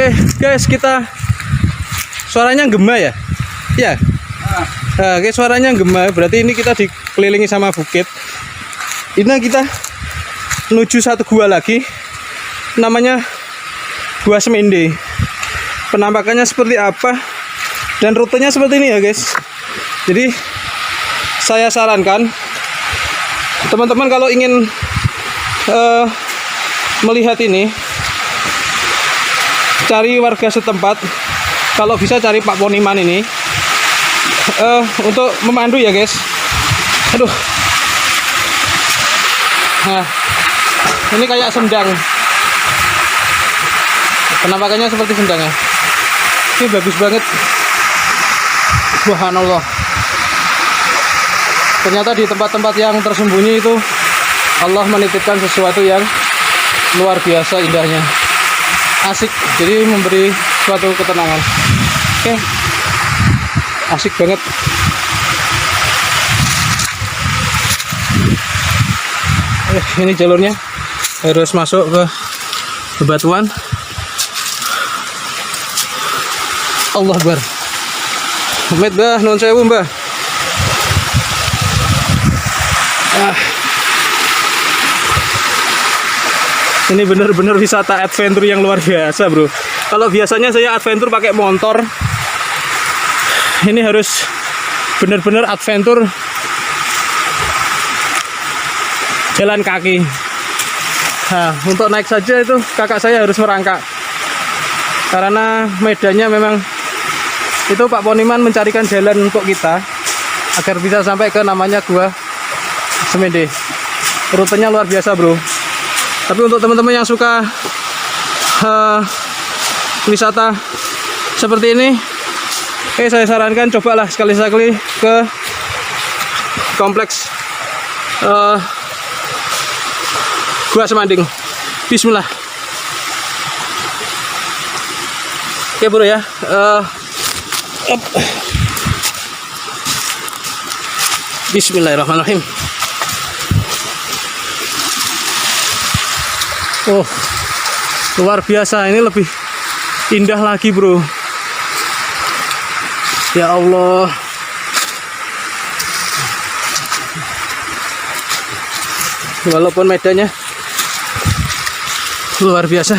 Oke guys, kita suaranya gema ya? Ya. Nah, oke, suaranya gema. Berarti ini kita dikelilingi sama bukit. Ini kita menuju satu gua lagi. Namanya Gua Semende. Penampakannya seperti apa dan rutenya seperti ini ya guys. Jadi saya sarankan teman-teman kalau ingin melihat ini, cari warga setempat, kalau bisa cari Pak Poniman ini untuk memandu ya guys. Aduh, nah ini kayak sendang, penampakannya seperti sendang ya. Ini bagus banget, subhanallah. Ternyata di tempat-tempat yang tersembunyi itu Allah menitipkan sesuatu yang luar biasa indahnya, asik, jadi memberi suatu ketenangan. Oke, asik banget. Ini jalurnya harus masuk ke bebatuan. Allah Akbar. Amit bah, nun sewu mbah. Ini bener-bener wisata adventure yang luar biasa bro. Kalau biasanya saya adventure pakai motor, ini harus bener-bener adventure jalan kaki. Nah, untuk naik saja itu kakak saya harus merangkak, karena medannya memang itu Pak Poniman mencarikan jalan untuk kita agar bisa sampai ke namanya Gua Semende. Rutenya luar biasa bro. Tapi untuk teman-teman yang suka wisata seperti ini, saya sarankan cobalah sekali-sekali ke kompleks Gua Semanding. Bismillah. Oke bro ya. Bismillahirrahmanirrahim. Oh, luar biasa. Ini lebih indah lagi bro. Ya Allah. Walaupun medannya luar biasa.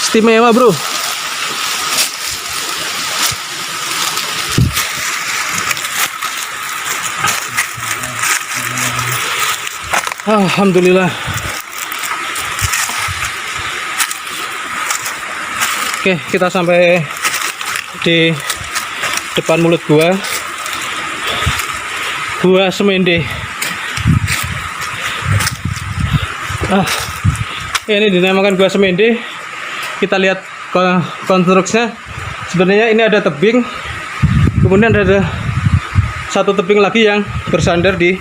Istimewa bro. Alhamdulillah. Oke, kita sampai di depan mulut Gua Semende. Ini dinamakan Gua Semende. Kita lihat konstruksinya. Sebenarnya ini ada tebing, kemudian ada satu tebing lagi yang bersandar di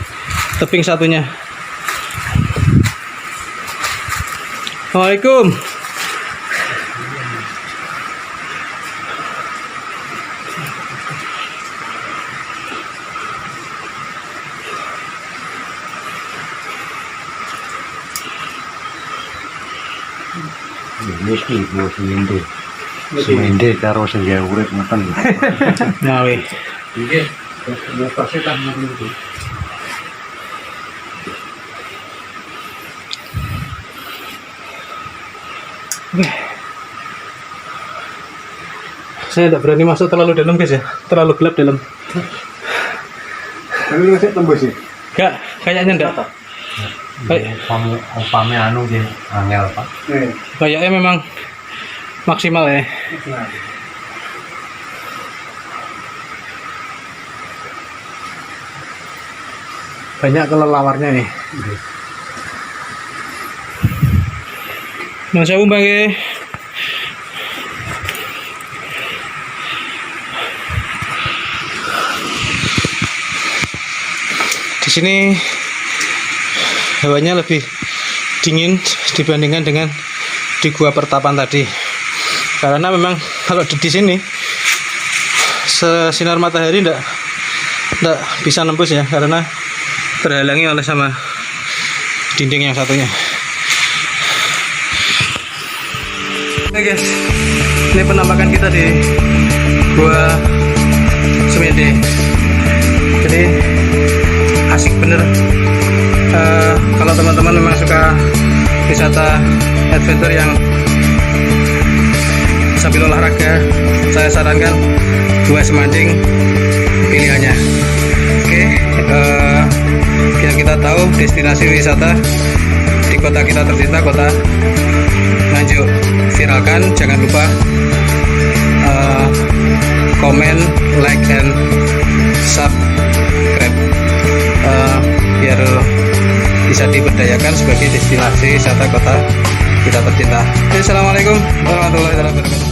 tebing satunya. Assalamualaikum. Iki Gua Semende. Semende karo sing gawe urip ngoten. Nah, weh. Nggih. Bapakse tak ngono iki. Saya tidak berani masuk terlalu dalam guys ya, terlalu gelap dalam. Tapi masih tembus sih. Enggak, kayaknya enggak. Kayak Umpame anu nggih angel, Pak. Kayaknya memang maksimal ya. Banyak kelelawarnya nih. Mas aku bagi. Di sini hawanya lebih dingin dibandingkan dengan di Gua Pertapan tadi. Karena memang kalau di sini sinar matahari enggak bisa nembus ya, karena terhalangi oleh sama dinding yang satunya. Oke guys, ini penampakan kita di Gua Semende. Jadi asik bener. Kalau teman-teman memang suka wisata adventure yang sambil olahraga, saya sarankan Gua Semanding pilihannya. Oke, biar kita tahu destinasi wisata di kota kita tercinta, kota Nganjuk. Viralkan, jangan lupa komen, like, and subscribe biar bisa diberdayakan sebagai destinasi wisata kota kita tercinta. Assalamualaikum warahmatullahi wabarakatuh.